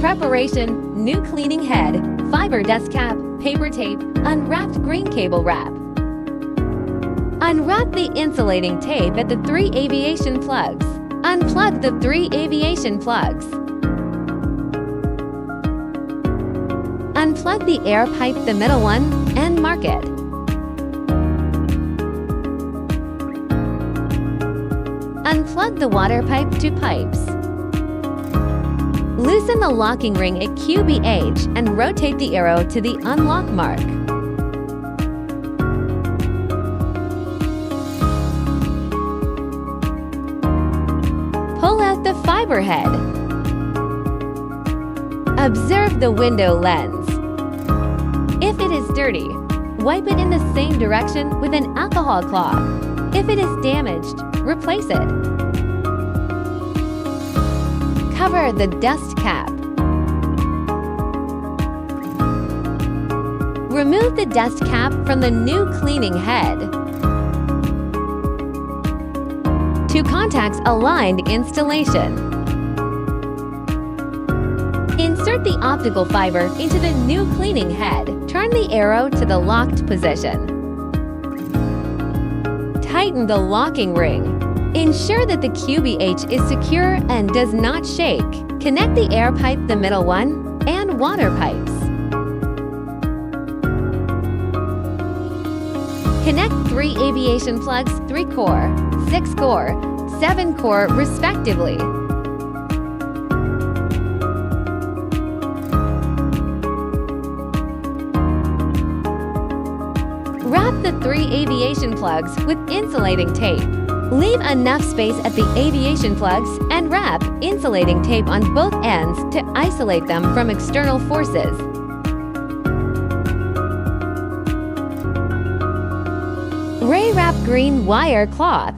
Preparation: new cleaning head, fiber dust cap, paper tape, unwrapped green cable wrap. Unwrap the insulating tape at the 3 aviation plugs. Unplug the 3 aviation plugs. Unplug the air pipe, the middle one, and mark it. Unplug the water pipe to pipes. Loosen the locking ring at QBH and rotate the arrow to the unlock mark. Pull out the fiber head. Observe the window lens. If it is dirty, wipe it in the same direction with an alcohol cloth. If it is damaged, replace it. Cover the dust cap. Remove the dust cap from the new cleaning head. Two contacts aligned installation. Insert the optical fiber into the new cleaning head. Turn the arrow to the locked position. Tighten the locking ring. Ensure that the QBH is secure and does not shake. Connect the air pipe, the middle one, and water pipes. Connect 3 aviation plugs, 3 core, 6 core, 7 core respectively. Wrap the 3 aviation plugs with insulating tape. Leave enough space at the aviation plugs and wrap insulating tape on both ends to isolate them from external forces. Ray wrap green wire cloth.